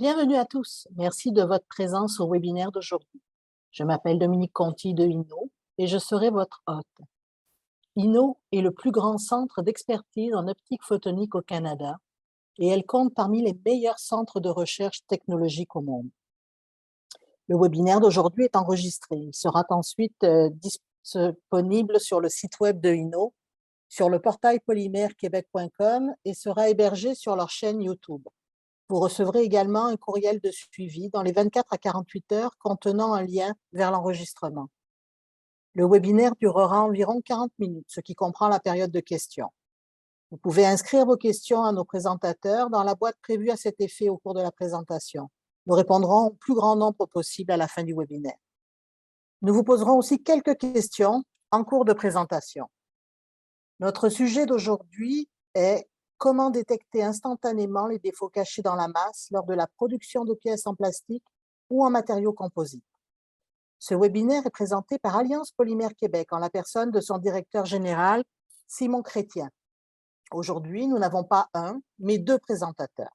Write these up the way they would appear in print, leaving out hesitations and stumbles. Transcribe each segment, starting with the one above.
Bienvenue à tous. Merci de votre présence au webinaire d'aujourd'hui. Je m'appelle Dominique Conti de INO et je serai votre hôte. INO est le plus grand centre d'expertise en optique photonique au Canada et elle compte parmi les meilleurs centres de recherche technologique au monde. Le webinaire d'aujourd'hui est enregistré. Il sera ensuite disponible sur le site web de INO, sur le portail polymerequebec.com et sera hébergé sur leur chaîne YouTube. Vous recevrez également un courriel de suivi dans les 24 à 48 heures contenant un lien vers l'enregistrement. Le webinaire durera environ 40 minutes, ce qui comprend la période de questions. Vous pouvez inscrire vos questions à nos présentateurs dans la boîte prévue à cet effet au cours de la présentation. Nous répondrons au plus grand nombre possible à la fin du webinaire. Nous vous poserons aussi quelques questions en cours de présentation. Notre sujet d'aujourd'hui est comment détecter instantanément les défauts cachés dans la masse lors de la production de pièces en plastique ou en matériaux composites. Ce webinaire est présenté par Alliance Polymère Québec en la personne de son directeur général, Simon Chrétien. Aujourd'hui, nous n'avons pas un, mais deux présentateurs.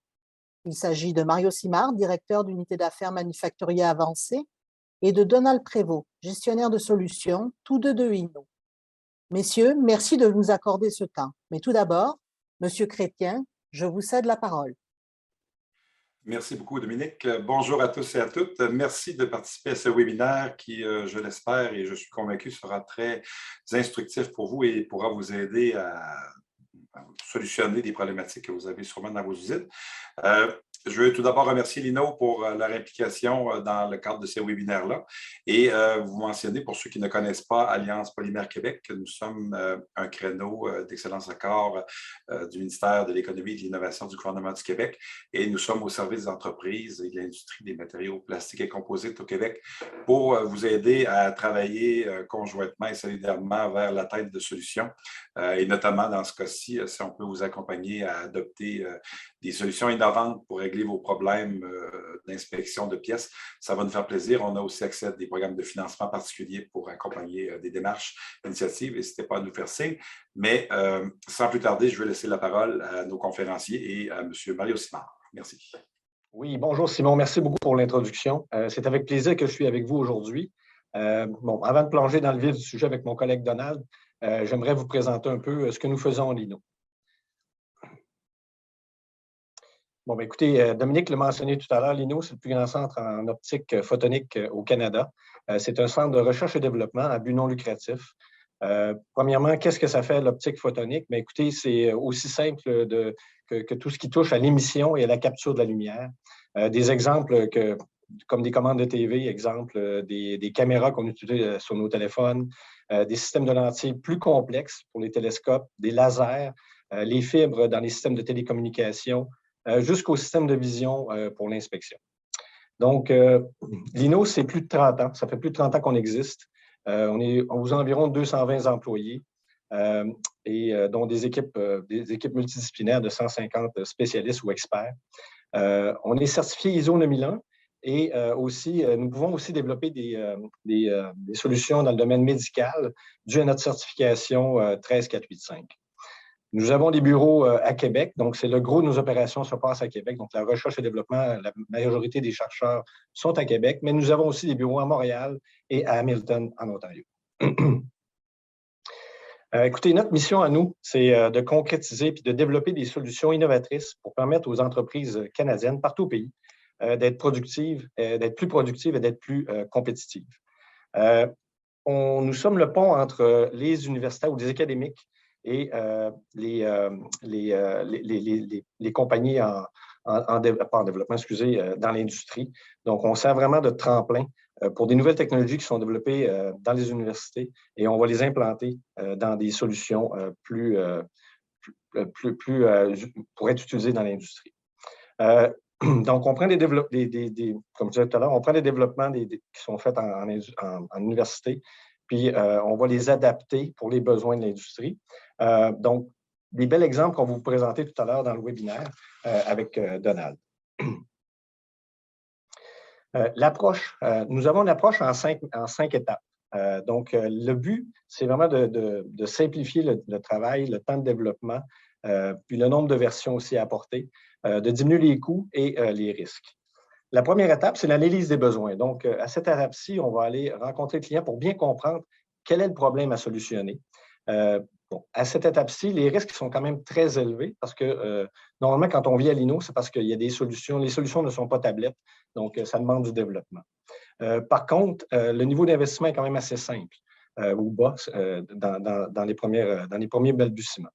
Il s'agit de Mario Simard, directeur d'unité d'affaires manufacturier avancé, et de Donald Prévost, gestionnaire de solutions, tous deux de INO. Messieurs, merci de nous accorder ce temps. Mais tout d'abord, Monsieur Chrétien, je vous cède la parole. Merci beaucoup, Dominique. Bonjour à tous et à toutes. Merci de participer à ce webinaire qui, je l'espère et je suis convaincu, sera très instructif pour vous et pourra vous aider à solutionner des problématiques que vous avez sûrement dans vos usines. Je veux tout d'abord remercier l'INO pour leur implication dans le cadre de ces webinaires-là et vous mentionner, pour ceux qui ne connaissent pas Alliance Polymère Québec, que nous sommes un créneau d'excellence accord du ministère de l'Économie et de l'Innovation du gouvernement du Québec et nous sommes au service des entreprises et de l'industrie des matériaux plastiques et composites au Québec pour vous aider à travailler conjointement et solidairement vers l'atteinte de solutions et notamment dans ce cas-ci, si on peut vous accompagner à adopter des solutions innovantes pour régler vos problèmes d'inspection de pièces, ça va nous faire plaisir. On a aussi accès à des programmes de financement particuliers pour accompagner des démarches, initiatives. N'hésitez pas à nous faire signe. Mais sans plus tarder, je vais laisser la parole à nos conférenciers et à M. Mario Simard. Merci. Oui, bonjour Simon. Merci beaucoup pour l'introduction. C'est avec plaisir que je suis avec vous aujourd'hui. Avant de plonger dans le vif du sujet avec mon collègue Donald, j'aimerais vous présenter un peu ce que nous faisons à l'INO. Écoutez, Dominique l'a mentionné tout à l'heure, l'INO, c'est le plus grand centre en optique photonique au Canada. C'est un centre de recherche et développement à but non lucratif. Premièrement, qu'est-ce que ça fait l'optique photonique? Bien, écoutez, c'est aussi simple que tout ce qui touche à l'émission et à la capture de la lumière. Des exemples comme des commandes de TV, exemple, des caméras qu'on utilise sur nos téléphones, des systèmes de lentilles plus complexes pour les télescopes, des lasers, les fibres dans les systèmes de télécommunication, jusqu'au système de vision pour l'inspection. Donc, l'INO, c'est plus de 30 ans. Ça fait plus de 30 ans qu'on existe. On est aux environs 220 employés, dont des équipes multidisciplinaires de 150 spécialistes ou experts. On est certifié ISO 9001 et nous pouvons aussi développer des solutions dans le domaine médical dû à notre certification 13485. Nous avons des bureaux à Québec, donc c'est le gros de nos opérations se passe à Québec. Donc, la recherche et développement, la majorité des chercheurs sont à Québec, mais nous avons aussi des bureaux à Montréal et à Hamilton, en Ontario. Écoutez, notre mission à nous, c'est de concrétiser et de développer des solutions innovatrices pour permettre aux entreprises canadiennes, partout au pays, d'être productives, d'être plus productives et d'être plus compétitives. Nous sommes le pont entre les universitaires ou les académiques et les compagnies pas en développement, dans l'industrie. Donc, on sert vraiment de tremplin pour des nouvelles technologies qui sont développées dans les universités et on va les implanter dans des solutions pour être utilisées dans l'industrie. Donc, on prend comme je disais tout à l'heure, on prend des développements qui sont faits en université, puis on va les adapter pour les besoins de l'industrie. Donc, des bels exemples qu'on va vous présenter tout à l'heure dans le webinaire avec Donald. Nous avons une approche en cinq étapes. Donc, le but, c'est vraiment de simplifier le travail, le temps de développement, puis le nombre de versions aussi à apporter, de diminuer les coûts et les risques. La première étape, c'est l'analyse des besoins. Donc, à cette étape-ci, on va aller rencontrer le client pour bien comprendre quel est le problème à solutionner. Bon, à cette étape-ci, les risques sont quand même très élevés parce que normalement, quand on vit à l'INO, c'est parce qu'il y a des solutions. Les solutions ne sont pas tablettes, donc ça demande du développement. Par contre, le niveau d'investissement est quand même assez simple ou bas dans les premiers balbutiements.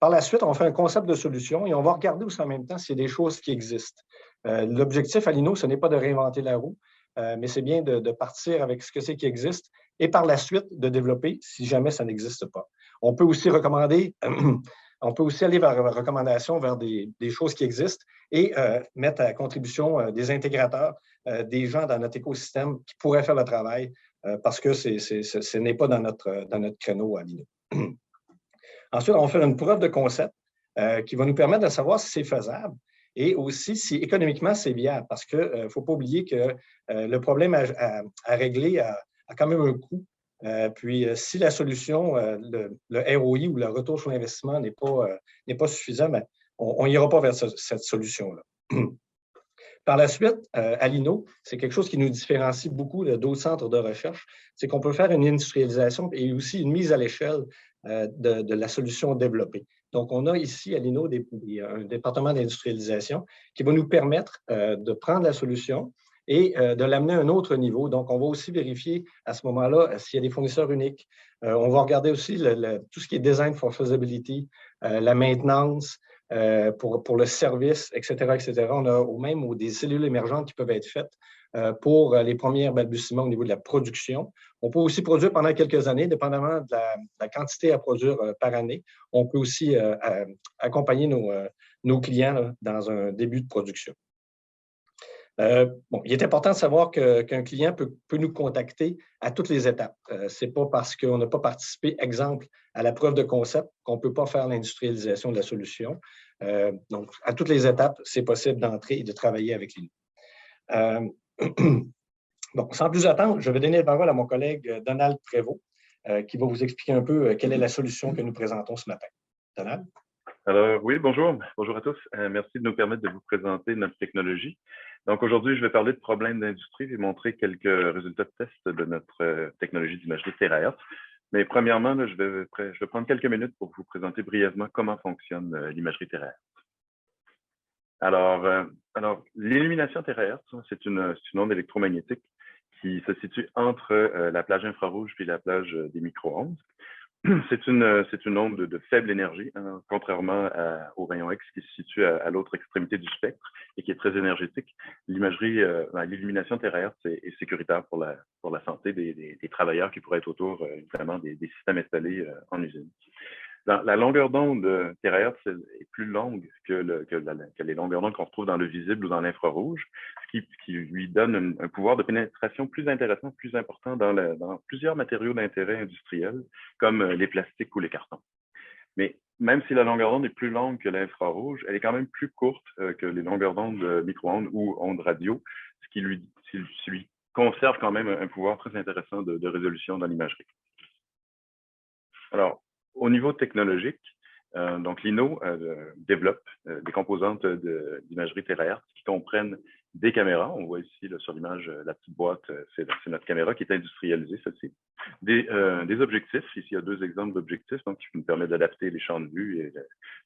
Par la suite, on fait un concept de solution et on va regarder aussi en même temps s'il y a des choses qui existent. L'objectif à l'INO, ce n'est pas de réinventer la roue, mais c'est bien de partir avec ce que c'est qui existe et par la suite de développer si jamais ça n'existe pas. On peut aussi recommander, on peut aussi aller vers recommandation vers des choses qui existent et mettre à contribution des intégrateurs, des gens dans notre écosystème qui pourraient faire le travail parce que ce n'est pas dans notre créneau à l'INO. Ensuite, on va faire une preuve de concept qui va nous permettre de savoir si c'est faisable et aussi si économiquement c'est viable, parce qu'il ne faut pas oublier que le problème à régler a quand même un coût. Puis, si la solution, le ROI ou le retour sur l'investissement n'est pas suffisant, bien, on n'ira pas vers cette solution-là. Par la suite, à l'INO, c'est quelque chose qui nous différencie beaucoup d'autres centres de recherche, c'est qu'on peut faire une industrialisation et aussi une mise à l'échelle de la solution développée. Donc, on a ici à l'INO un département d'industrialisation qui va nous permettre de prendre la solution et de l'amener à un autre niveau. Donc, on va aussi vérifier à ce moment-là s'il y a des fournisseurs uniques. On va regarder aussi tout ce qui est design for feasibility, la maintenance, pour le service, etc., etc. On a même des cellules émergentes qui peuvent être faites pour les premiers balbutiements au niveau de la production. On peut aussi produire pendant quelques années, dépendamment de la quantité à produire par année. On peut aussi accompagner nos clients là, dans un début de production. Bon, il est important de savoir qu'un client peut nous contacter à toutes les étapes. Ce n'est pas parce qu'on n'a pas participé, exemple, à la preuve de concept qu'on ne peut pas faire l'industrialisation de la solution. Donc, à toutes les étapes, c'est possible d'entrer et de travailler avec lui. Bon, sans plus attendre, je vais donner la parole à mon collègue Donald Prévost, qui va vous expliquer un peu quelle est la solution que nous présentons ce matin. Donald? Alors, oui, bonjour. Bonjour à tous. Merci de nous permettre de vous présenter notre technologie. Donc, aujourd'hui, je vais parler de problèmes d'industrie et montrer quelques résultats de test de notre technologie d'imagerie TeraHertz. Mais premièrement, là, je vais prendre quelques minutes pour vous présenter brièvement comment fonctionne l'imagerie TeraHertz. Alors, l'illumination TeraHertz, c'est une onde électromagnétique qui se situe entre la plage infrarouge puis la plage des micro-ondes. C'est une onde de faible énergie, hein, contrairement au rayon X qui se situe à l'autre extrémité du spectre et qui est très énergétique. L'illumination TeraHertz est sécuritaire pour la santé des travailleurs qui pourraient être autour, évidemment, des systèmes installés en usine. La longueur d'onde TeraHertz est plus longue que les longueurs d'onde qu'on retrouve dans le visible ou dans l'infrarouge, ce qui lui donne un pouvoir de pénétration plus intéressant, plus important dans plusieurs matériaux d'intérêt industriel, comme les plastiques ou les cartons. Mais même si la longueur d'onde est plus longue que l'infrarouge, elle est quand même plus courte que les longueurs d'onde micro-ondes ou ondes radio, ce qui lui conserve quand même un pouvoir très intéressant de résolution dans l'imagerie. Alors, au niveau technologique, donc l'INO développe des composantes d'imagerie TeraHertz qui comprennent des caméras. On voit ici là, sur l'image la petite boîte, c'est notre caméra qui est industrialisée, celle-ci. Des objectifs, ici il y a deux exemples d'objectifs donc, qui nous permettent d'adapter les champs de vue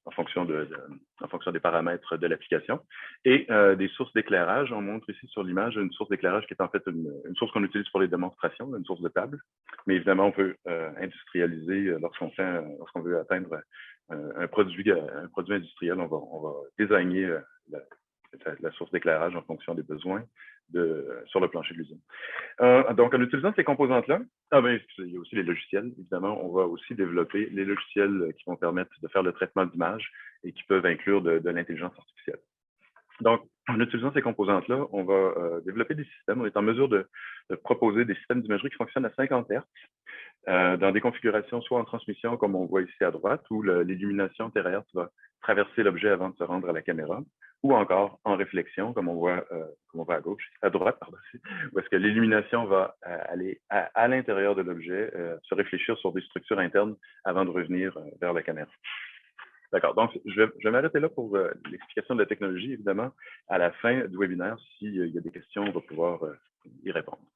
en fonction des paramètres de l'application. Et des sources d'éclairage. On montre ici sur l'image une source d'éclairage qui est en fait une source qu'on utilise pour les démonstrations, une source de table. Mais évidemment, on peut industrialiser lorsqu'on veut atteindre un produit industriel. On va designer la source d'éclairage en fonction des besoins sur le plancher de l'usine. Donc, en utilisant ces composantes-là, il y a aussi les logiciels. Évidemment, on va aussi développer les logiciels qui vont permettre de faire le traitement d'image et qui peuvent inclure de l'intelligence artificielle. Donc, en utilisant ces composantes-là, on va développer des systèmes. On est en mesure de proposer des systèmes d'imagerie qui fonctionnent à 50 Hz dans des configurations soit en transmission, comme on voit ici à droite, où l'illumination TeraHertz va traverser l'objet avant de se rendre à la caméra, ou encore en réflexion, comme on voit à droite, où est-ce que l'illumination va aller à l'intérieur de l'objet, se réfléchir sur des structures internes avant de revenir vers la caméra. D'accord. Donc, je vais m'arrêter là pour l'explication de la technologie. Évidemment, à la fin du webinaire, s'il y a des questions, on va pouvoir y répondre.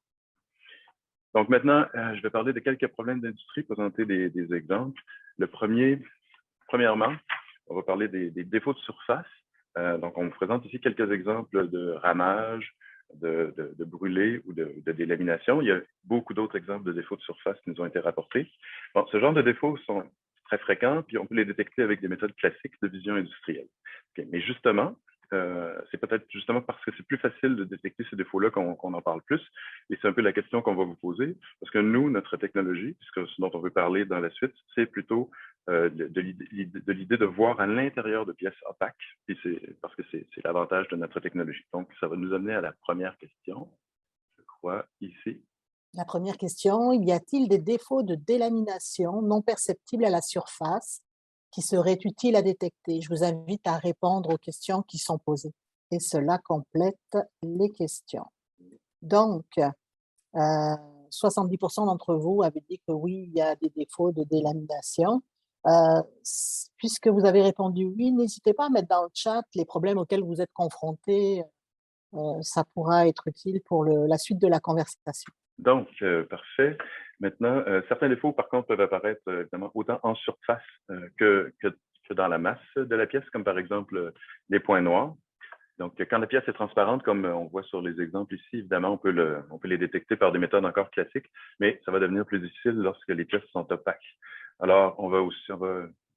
Donc maintenant, je vais parler de quelques problèmes d'industrie, présenter des exemples. Premièrement, on va parler des défauts de surface. Donc, on vous présente ici quelques exemples de ramage, de brûlé ou de délamination. Il y a beaucoup d'autres exemples de défauts de surface qui nous ont été rapportés. Bon, ce genre de défauts sont très fréquents, puis on peut les détecter avec des méthodes classiques de vision industrielle. Okay. Mais justement, c'est peut-être justement parce que c'est plus facile de détecter ces défauts-là qu'on en parle plus. Et c'est un peu la question qu'on va vous poser. Parce que nous, notre technologie, puisque ce dont on veut parler dans la suite, c'est plutôt de l'idée de voir à l'intérieur de pièces opaques. Et parce que c'est l'avantage de notre technologie. Donc, ça va nous amener à la première question, je crois, ici. La première question, y a-t-il des défauts de délamination non perceptibles à la surface qui seraient utiles à détecter? Je vous invite à répondre aux questions qui sont posées. Et cela complète les questions. Donc, 70% d'entre vous avaient dit que oui, il y a des défauts de délamination. Puisque vous avez répondu oui, n'hésitez pas à mettre dans le chat les problèmes auxquels vous êtes confrontés. Ça pourra être utile pour la suite de la conversation. Donc, parfait. Maintenant, certains défauts, par contre, peuvent apparaître évidemment autant en surface que dans la masse de la pièce, comme par exemple les points noirs. Donc, quand la pièce est transparente, comme on voit sur les exemples ici, évidemment, on peut les détecter par des méthodes encore classiques, mais ça va devenir plus difficile lorsque les pièces sont opaques. Alors, on va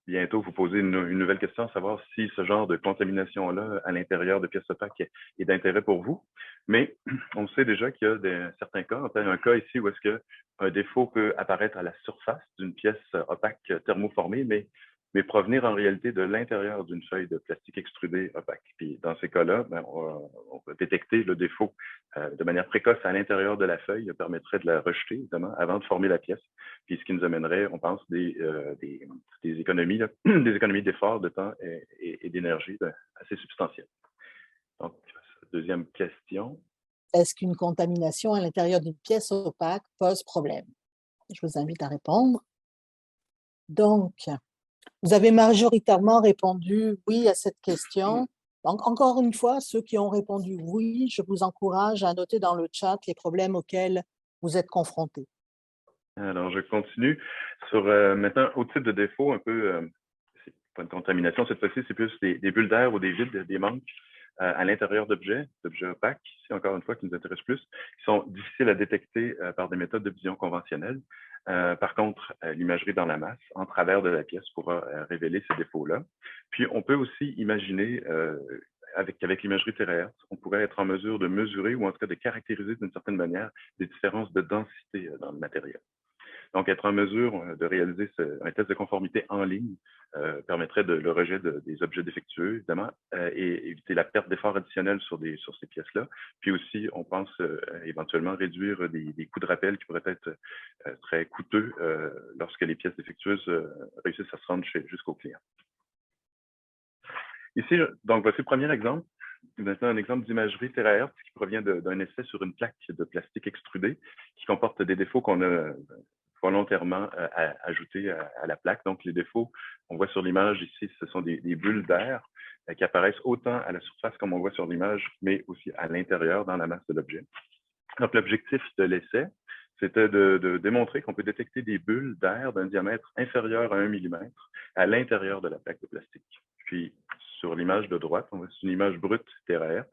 bientôt vous poser une nouvelle question, savoir si ce genre de contamination-là à l'intérieur de pièces opaques est d'intérêt pour vous. Mais on sait déjà qu'il y a certains cas, enfin, un cas ici où est-ce qu'un défaut peut apparaître à la surface d'une pièce opaque thermoformée, mais provenir en réalité de l'intérieur d'une feuille de plastique extrudé opaque. Puis dans ces cas-là, on peut détecter le défaut de manière précoce à l'intérieur de la feuille, permettrait de la rejeter, évidemment, avant de former la pièce. Puis ce qui nous amènerait, on pense, des économies, des économies d'effort, de temps et d'énergie assez substantielles. Donc, deuxième question. Est-ce qu'une contamination à l'intérieur d'une pièce opaque pose problème? Je vous invite à répondre. Donc, vous avez majoritairement répondu oui à cette question. Donc, encore une fois, ceux qui ont répondu oui, je vous encourage à noter dans le chat les problèmes auxquels vous êtes confrontés. Alors, je continue sur maintenant, autre type de défaut, un peu, c'est pas une contamination cette fois-ci, c'est plus des bulles d'air ou des vides, des manques à l'intérieur d'objets opaques, ici encore une fois, qui nous intéressent plus, qui sont difficiles à détecter par des méthodes de vision conventionnelles. Par contre, l'imagerie dans la masse, en travers de la pièce, pourra révéler ces défauts-là. Puis, on peut aussi imaginer, avec l'imagerie TRS, on pourrait être en mesure de mesurer ou en tout cas de caractériser d'une certaine manière des différences de densité dans le matériel. Donc, être en mesure de réaliser un test de conformité en ligne permettrait le rejet des objets défectueux, évidemment, et éviter la perte d'efforts additionnels sur ces pièces-là. Puis aussi, on pense éventuellement réduire des coûts de rappel qui pourraient être très coûteux lorsque les pièces défectueuses réussissent à se rendre jusqu'au client. Ici, donc, voici le premier exemple. Maintenant, un exemple d'imagerie terahertz qui provient d'un essai sur une plaque de plastique extrudé qui comporte des défauts qu'on a volontairement ajoutés à la plaque. Donc, les défauts, on voit sur l'image ici, ce sont des bulles d'air qui apparaissent autant à la surface comme on voit sur l'image, mais aussi à l'intérieur, dans la masse de l'objet. Donc, l'objectif de l'essai, c'était de démontrer qu'on peut détecter des bulles d'air d'un diamètre inférieur à 1 mm à l'intérieur de la plaque de plastique. Puis, sur l'image de droite, on voit une image brute terahertz.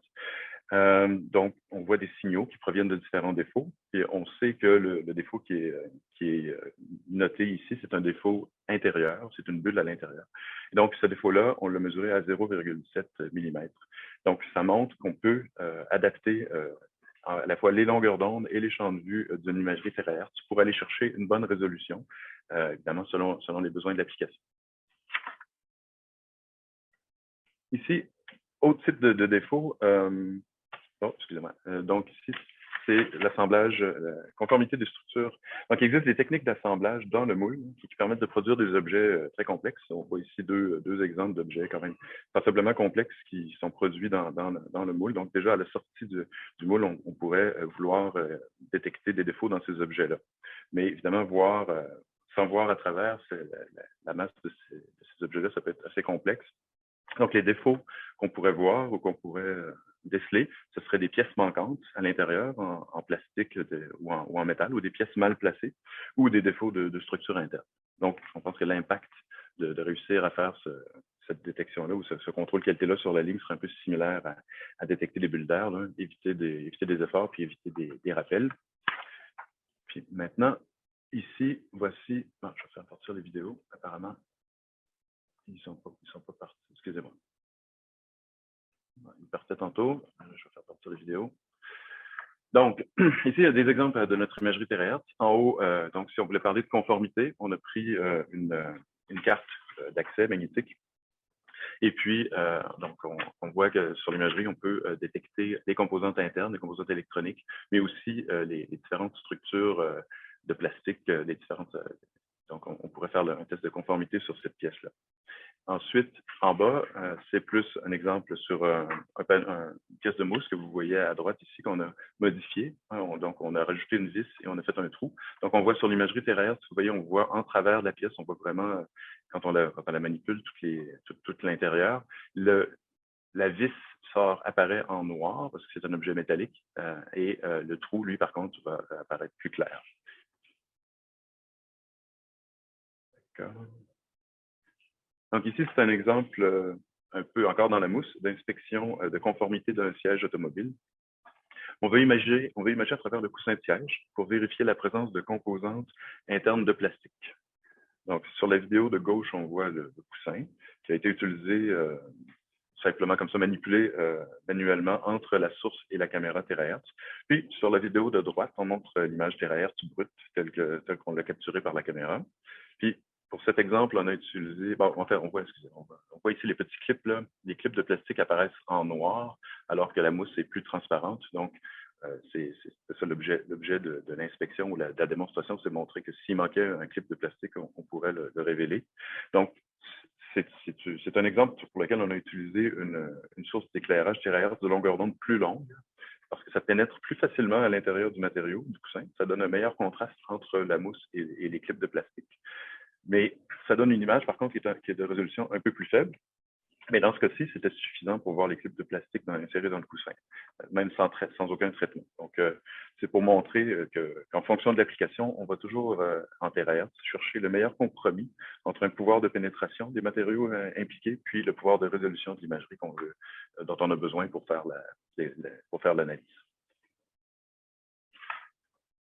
Donc, on voit des signaux qui proviennent de différents défauts et on sait que le défaut qui est noté ici, c'est un défaut intérieur, c'est une bulle à l'intérieur. Et donc, ce défaut-là, on l'a mesuré à 0,7 mm. Donc, ça montre qu'on peut adapter à la fois les longueurs d'onde et les champs de vue d'une imagerie terahertz pour aller chercher une bonne résolution, évidemment selon les besoins de l'application. Ici, autre type de défaut, excusez-moi. Donc ici, c'est l'assemblage, la conformité des structures. Donc, il existe des techniques d'assemblage dans le moule qui permettent de produire des objets très complexes. On voit ici deux exemples d'objets quand même passablement complexes qui sont produits dans le moule. Donc, déjà, à la sortie du moule, on pourrait vouloir détecter des défauts dans ces objets-là. Mais évidemment, sans voir à travers la masse de ces objets-là, ça peut être assez complexe. les défauts qu'on pourrait voir ou qu'on pourrait déceler, ce seraient des pièces manquantes à l'intérieur, en plastique ou en métal, ou des pièces mal placées, ou des défauts de structure interne. Donc, on pense que l'impact de réussir à faire cette détection-là ou ce contrôle qualité-là sur la ligne serait un peu similaire à détecter les bulles d'air, éviter des efforts puis éviter des rappels. Puis maintenant, ici, voici, non, je vais faire partir les vidéos, apparemment, ils ne sont pas partis, excusez-moi. Ils partaient tantôt, je vais faire partir les vidéos. Donc, ici, il y a des exemples de notre imagerie TeraHertz. En haut, donc, si on voulait parler de conformité, on a pris une carte d'accès magnétique. Et puis, donc, on voit que sur l'imagerie, on peut détecter les composantes internes, les composantes électroniques, mais aussi les différentes structures de plastique, les différentes. Donc, on pourrait faire un test de conformité sur cette pièce-là. Ensuite, en bas, c'est plus un exemple sur une pièce de mousse que vous voyez à droite ici qu'on a modifié. Donc, on a rajouté une vis et on a fait un trou. Donc, on voit sur l'imagerie TeraHertz, vous voyez, on voit en travers de la pièce, on voit vraiment, quand on la manipule, tout l'intérieur, la vis apparaît en noir parce que c'est un objet métallique et le trou, lui, par contre, va apparaître plus clair. D'accord. Donc ici, c'est un exemple un peu encore dans la mousse d'inspection de conformité d'un siège automobile. On veut imager à travers le coussin de siège pour vérifier la présence de composantes internes de plastique. Donc, sur la vidéo de gauche, on voit le coussin qui a été utilisé simplement comme ça, manipulé manuellement entre la source et la caméra TeraHertz. Puis, sur la vidéo de droite, on montre l'image TeraHertz brute telle qu'on l'a capturée par la caméra. Puis, pour cet exemple, on a utilisé, bon, on voit ici les petits clips, là. Les clips de plastique apparaissent en noir, alors que la mousse est plus transparente. Donc, c'est ça l'objet de l'inspection ou de la démonstration, c'est de montrer que s'il manquait un clip de plastique, on pourrait le révéler. Donc, c'est un exemple pour lequel on a utilisé une source d'éclairage TeraHertz de longueur d'onde plus longue, parce que ça pénètre plus facilement à l'intérieur du matériau, du coussin. Ça donne un meilleur contraste entre la mousse et les clips de plastique. Mais ça donne une image, par contre, qui est de résolution un peu plus faible. Mais dans ce cas-ci, c'était suffisant pour voir les clips de plastique insérés dans le coussin, même sans aucun traitement. Donc, c'est pour montrer qu'en fonction de l'application, on va toujours, en TeraHertz, chercher le meilleur compromis entre un pouvoir de pénétration des matériaux impliqués, puis le pouvoir de résolution de l'imagerie dont on a besoin pour faire l'analyse.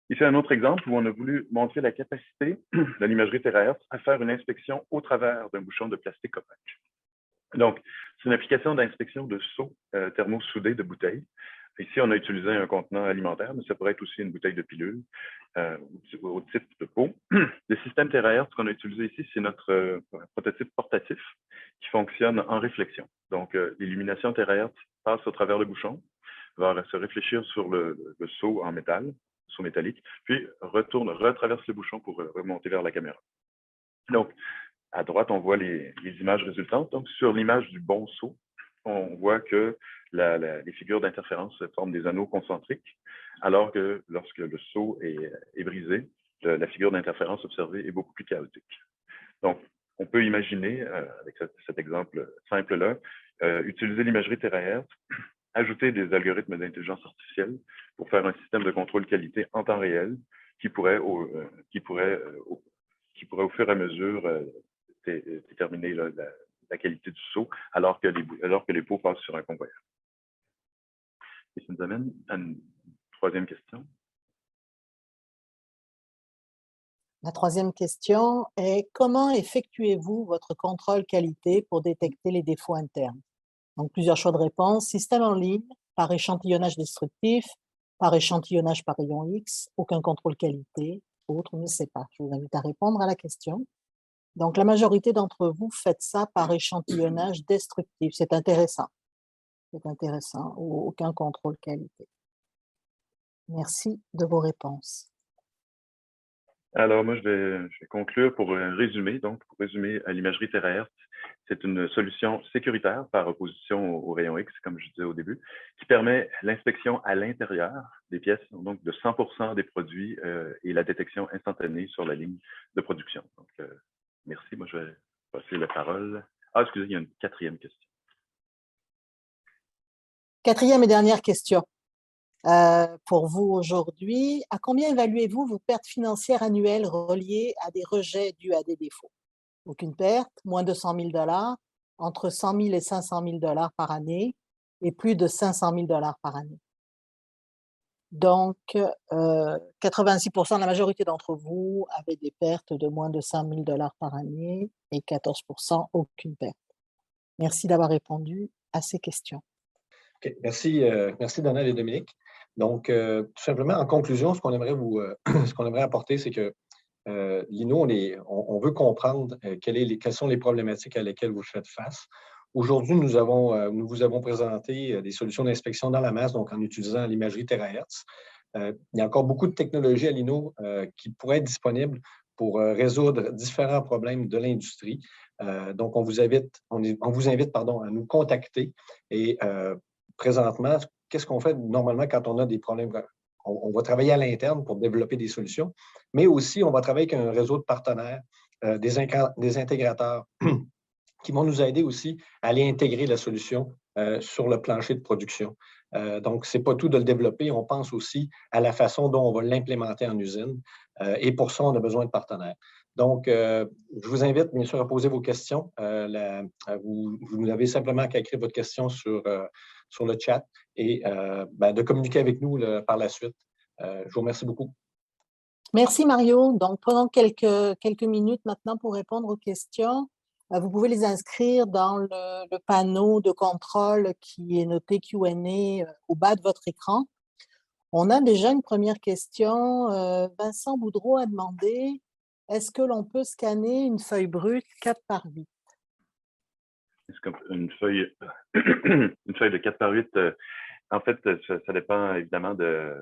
Ici, un autre exemple où on a voulu montrer la capacité de l'imagerie TeraHertz à faire une inspection au travers d'un bouchon de plastique opaque. Donc, c'est une application d'inspection de seaux thermosoudés de bouteilles. Ici, on a utilisé un contenant alimentaire, mais ça pourrait être aussi une bouteille de pilule au type de pot. Le système TeraHertz qu'on a utilisé ici, c'est notre prototype portatif qui fonctionne en réflexion. Donc, l'illumination TeraHertz passe au travers le bouchon, va se réfléchir sur le seau en métal, seau métallique, puis retraverse le bouchon pour remonter vers la caméra. Donc, à droite, on voit les images résultantes. Donc, sur l'image du bon seau, on voit que les figures d'interférence forment des anneaux concentriques, alors que lorsque le seau est brisé, la figure d'interférence observée est beaucoup plus chaotique. Donc, on peut imaginer, avec cet exemple simple-là, utiliser l'imagerie TeraHertz, ajouter des algorithmes d'intelligence artificielle pour faire un système de contrôle qualité en temps réel qui pourrait au fur et à mesure déterminer la qualité du seau alors que les pots passent sur un convoyeur. Et ça nous amène à une troisième question. La troisième question est: comment effectuez-vous votre contrôle qualité pour détecter les défauts internes? Donc, plusieurs choix de réponse: système en ligne, par échantillonnage destructif, par échantillonnage par rayon X, aucun contrôle qualité, autre, on ne sait pas. Je vous invite à répondre à la question. Donc, la majorité d'entre vous faites ça par échantillonnage destructif. C'est intéressant. C'est intéressant. Aucun contrôle qualité. Merci de vos réponses. Alors, moi, je vais conclure pour résumer. Donc, pour résumer, l'imagerie TeraHertz, c'est une solution sécuritaire par opposition au rayon X, comme je disais au début, qui permet l'inspection à l'intérieur des pièces, donc de 100% des produits et la détection instantanée sur la ligne de production. Donc, merci. Moi, je vais passer la parole. Ah, excusez, il y a une quatrième question. Quatrième et dernière question pour vous aujourd'hui. À combien évaluez-vous vos pertes financières annuelles reliées à des rejets dus à des défauts? Aucune perte, moins de 100 000 $, entre 100 000 et 500 000 $ par année et plus de 500 000 $ par année. Donc, 86% de la majorité d'entre vous avaient des pertes de moins de 100 000 $ par année et 14% aucune perte. Merci d'avoir répondu à ces questions. OK. Merci, merci Donald et Dominique. Donc, tout simplement, en conclusion, ce qu'on aimerait ce qu'on aimerait apporter, c'est que l'INO, on veut comprendre quelles sont les problématiques à lesquelles vous faites face. Aujourd'hui, nous vous avons présenté des solutions d'inspection dans la masse, donc en utilisant l'imagerie terahertz. Il y a encore beaucoup de technologies à l'INO qui pourraient être disponibles pour résoudre différents problèmes de l'industrie. Donc, on vous invite à nous contacter et présentement, qu'est-ce qu'on fait normalement quand on a des problèmes? On va travailler à l'interne pour développer des solutions, mais aussi on va travailler avec un réseau de partenaires, des intégrateurs qui vont nous aider aussi à aller intégrer la solution sur le plancher de production. Donc, ce n'est pas tout de le développer, on pense aussi à la façon dont on va l'implémenter en usine et pour ça, on a besoin de partenaires. Donc, je vous invite bien sûr à poser vos questions. Vous n'avez simplement qu'à écrire votre question sur le chat et de communiquer avec nous par la suite. Je vous remercie beaucoup. Merci Mario. Donc, prenons quelques minutes maintenant pour répondre aux questions. Vous pouvez les inscrire dans le panneau de contrôle qui est noté Q&A au bas de votre écran. On a déjà une première question. Vincent Boudreau a demandé, est-ce que l'on peut scanner une feuille brute 4 par 8? Est-ce qu'une feuille, une feuille de 4 par 8, en fait, ça dépend évidemment des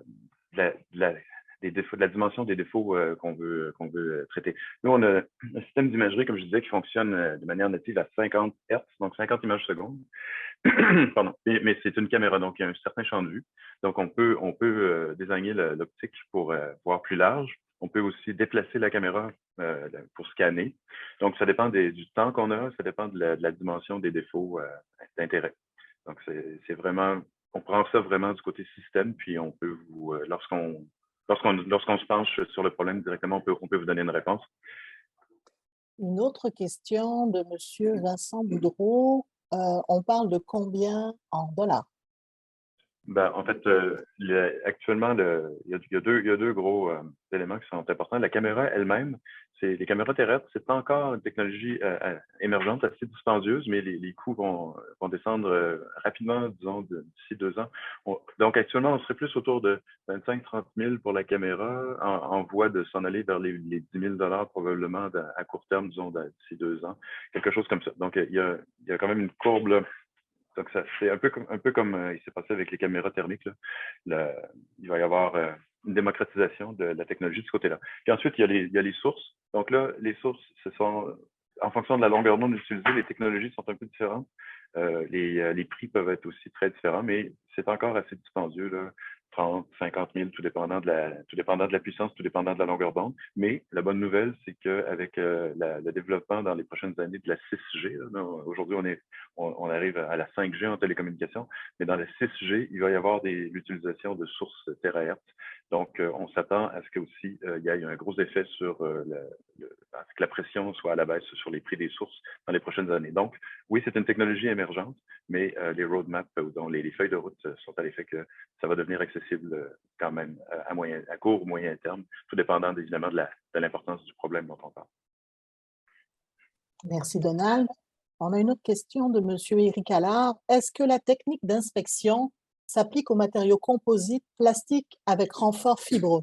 défauts, de la dimension des défauts qu'on veut traiter. Nous, on a un système d'imagerie, comme je disais, qui fonctionne de manière native à 50 Hz, donc 50 images secondes. Pardon. Mais c'est une caméra, donc il y a un certain champ de vue. Donc, on peut désigner l'optique pour voir plus large. On peut aussi déplacer la caméra pour scanner. Donc, ça dépend du temps qu'on a, ça dépend de la dimension des défauts d'intérêt. Donc, c'est vraiment, on prend ça vraiment du côté système, puis on peut lorsqu'on se penche sur le problème directement, on peut vous donner une réponse. Une autre question de M. Vincent Boudreau. On parle de combien en dollars? En fait, actuellement, il y a deux gros éléments qui sont importants. La caméra elle-même, les caméras terrestres, c'est pas encore une technologie émergente, assez dispendieuse, mais les coûts vont descendre rapidement, disons, d'ici 2 ans. Donc, actuellement, on serait plus autour de 25-30 000 pour la caméra, en voie de s'en aller vers les 10 000 $ probablement à court terme, disons, d'ici 2 ans, quelque chose comme ça. Donc, il y a quand même une courbe là. Donc, c'est un peu comme il s'est passé avec les caméras thermiques. Là. Il va y avoir une démocratisation de la technologie de ce côté-là. Puis ensuite, il y a les sources. Donc là, les sources, ce sont, en fonction de la longueur d'onde utilisée, les technologies sont un peu différentes. Les prix peuvent être aussi très différents, mais c'est encore assez dispendieux, là. 30, 50 000, tout dépendant de la puissance, tout dépendant de la longueur d'onde. Mais la bonne nouvelle, c'est qu'avec le développement dans les prochaines années de la 6G, aujourd'hui on arrive à la 5G en télécommunication, mais dans la 6G, il va y avoir l'utilisation de sources terahertz. Donc, on s'attend à ce qu'aussi il y ait un gros effet sur que la pression soit à la baisse sur les prix des sources dans les prochaines années. Donc, oui, c'est une technologie émergente, mais les roadmaps, dont les feuilles de route sont à l'effet que ça va devenir accessible quand même à court ou moyen terme, tout dépendant évidemment de l'importance du problème dont on parle. Merci Donald. On a une autre question de M. Éric Allard. Est-ce que la technique d'inspection s'applique aux matériaux composites plastiques avec renfort fibreux?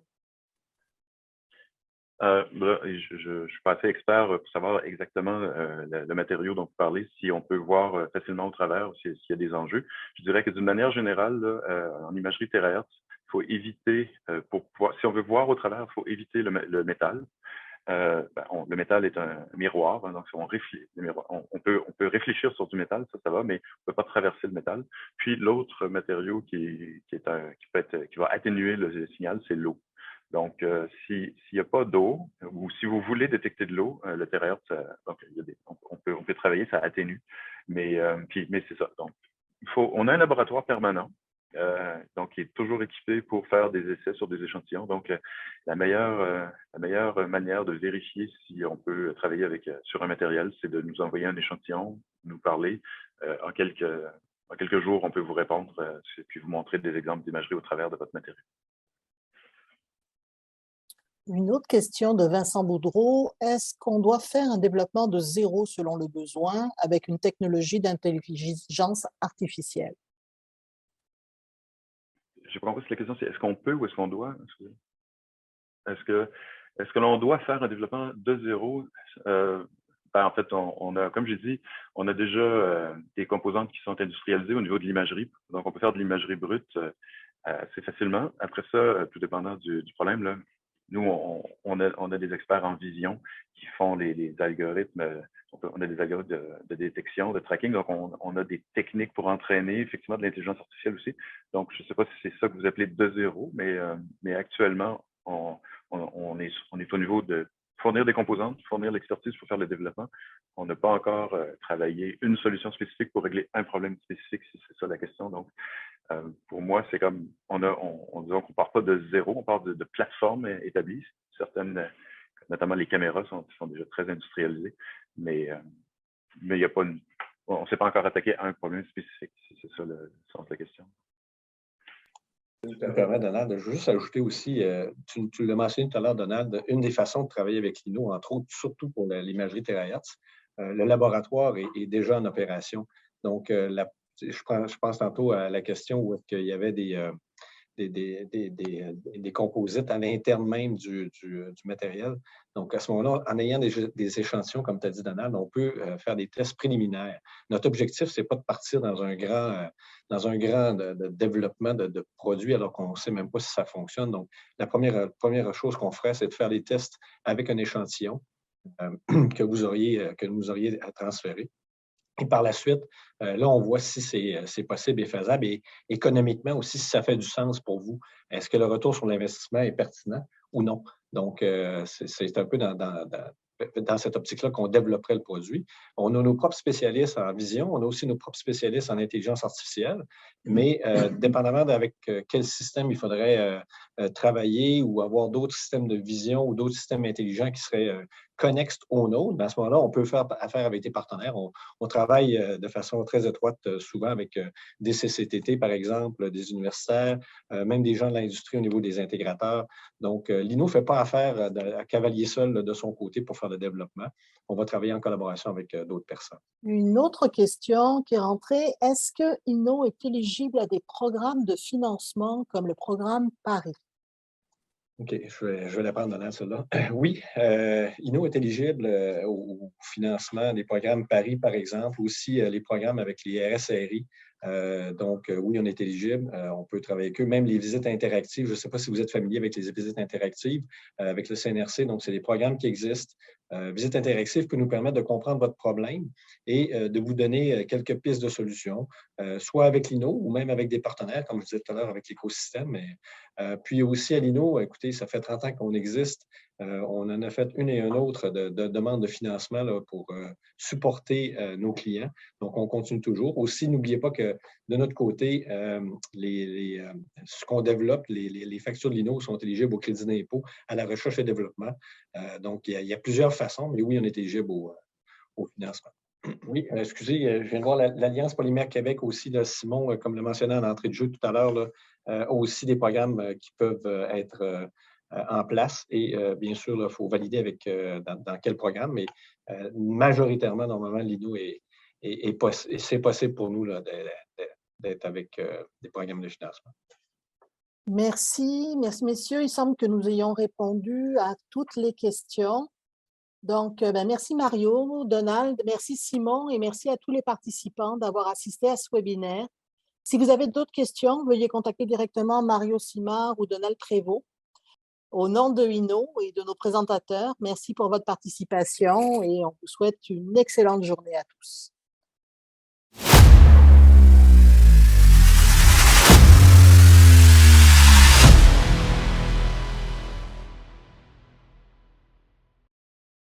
Je ne suis pas assez expert pour savoir exactement le matériau dont vous parlez, si on peut voir facilement au travers, ou s'il y a des enjeux. Je dirais que d'une manière générale, là, en imagerie terahertz, il faut éviter, si on veut voir au travers, il faut éviter le métal. Le métal est un miroir, hein, donc on peut réfléchir sur du métal, ça va, mais on ne peut pas traverser le métal. Puis l'autre matériau qui va atténuer le signal, c'est l'eau. Donc, s'il n'y a pas d'eau, ou si vous voulez détecter de l'eau, le terahertz, on peut travailler, ça atténue, mais c'est ça. Donc, il on a un laboratoire permanent, donc qui est toujours équipé pour faire des essais sur des échantillons. Donc, la meilleure manière de vérifier si on peut travailler sur un matériel, c'est de nous envoyer un échantillon, nous parler. En quelques jours, on peut vous répondre et puis vous montrer des exemples d'imagerie au travers de votre matériel. Une autre question de Vincent Boudreau. Est-ce qu'on doit faire un développement de zéro selon le besoin avec une technologie d'intelligence artificielle? Je comprends pas si la question c'est est-ce qu'on peut ou est-ce qu'on doit? Est-ce que l'on doit faire un développement de zéro? En fait, on a, comme j'ai dit, on a déjà des composantes qui sont industrialisées au niveau de l'imagerie. Donc, on peut faire de l'imagerie brute assez facilement. Après ça, tout dépendant du problème, là, nous, on a des experts en vision qui font les algorithmes. On a des algorithmes de détection, de tracking. Donc, on a des techniques pour entraîner effectivement de l'intelligence artificielle aussi. Donc, je ne sais pas si c'est ça que vous appelez de zéro, mais actuellement, on est au niveau de fournir des composantes, fournir l'expertise pour faire le développement. On n'a pas encore travaillé une solution spécifique pour régler un problème spécifique, si c'est ça la question. Donc, pour moi, c'est comme, on ne part pas de zéro, on part de plateformes établies. Certaines, notamment les caméras, sont déjà très industrialisées, mais il y a pas on ne s'est pas encore attaqué à un problème spécifique, si c'est ça le sens de la question. Si tu me permets, Donald, je veux juste ajouter aussi, tu l'as mentionné tout à l'heure, Donald, une des façons de travailler avec l'INO, entre autres, surtout pour l'imagerie terahertz, le laboratoire est déjà en opération. Donc, je pense tantôt à la question où il y avait des composites à l'interne même du matériel. Donc, à ce moment-là, en ayant des échantillons, comme tu as dit, Donald, on peut faire des tests préliminaires. Notre objectif, ce n'est pas de partir dans un grand de développement de produits alors qu'on ne sait même pas si ça fonctionne. Donc, la première chose qu'on ferait, c'est de faire des tests avec un échantillon que nous auriez à transférer. Et par la suite, là, on voit si c'est possible et faisable et économiquement aussi, si ça fait du sens pour vous. Est-ce que le retour sur l'investissement est pertinent ou non? Donc, c'est un peu dans cette optique-là qu'on développerait le produit. On a nos propres spécialistes en vision, on a aussi nos propres spécialistes en intelligence artificielle, mais dépendamment d'avec quel système il faudrait travailler ou avoir d'autres systèmes de vision ou d'autres systèmes intelligents qui seraient connexes aux nôtres, à ce moment-là, on peut faire affaire avec des partenaires. On travaille de façon très étroite souvent avec des CCTT, par exemple, des universitaires, même des gens de l'industrie au niveau des intégrateurs. Donc, l'INO ne fait pas affaire à cavalier seul de son côté pour faire le développement. On va travailler en collaboration avec d'autres personnes. Une autre question qui est rentrée, est-ce que INO est éligible à des programmes de financement comme le programme Paris? OK, je vais la prendre dans celle-là. Oui, INO est éligible au financement des programmes Paris, par exemple, aussi les programmes avec les RSRI. Donc, oui, on est éligible. On peut travailler avec eux. Même les visites interactives, je ne sais pas si vous êtes familier avec les visites interactives avec le CNRC. Donc, c'est des programmes qui existent. Visite interactive peut nous permettre de comprendre votre problème et de vous donner quelques pistes de solutions, soit avec l'INO ou même avec des partenaires, comme je disais tout à l'heure, avec l'écosystème. Puis aussi à l'INO, écoutez, ça fait 30 ans qu'on existe. On en a fait une et une autre de demandes de financement là, pour supporter nos clients. Donc, on continue toujours. Aussi, n'oubliez pas que de notre côté, ce qu'on développe, les factures de l'INO sont éligibles au crédit d'impôt, à la recherche et développement. Donc, il y a plusieurs façons, mais oui, on est éligible au financement. Oui, excusez, je viens de voir l'Alliance Polymère Québec aussi, là, Simon, comme le mentionnait en entrée de jeu tout à l'heure, a aussi des programmes qui peuvent être en place. Et bien sûr, il faut valider avec dans quel programme, mais majoritairement, normalement, l'INO c'est possible pour nous là, d'être avec des programmes de financement. Merci, merci messieurs. Il semble que nous ayons répondu à toutes les questions. Donc, merci Mario, Donald, merci Simon et merci à tous les participants d'avoir assisté à ce webinaire. Si vous avez d'autres questions, veuillez contacter directement Mario Simard ou Donald Prévost. Au nom de INO et de nos présentateurs, merci pour votre participation et on vous souhaite une excellente journée à tous.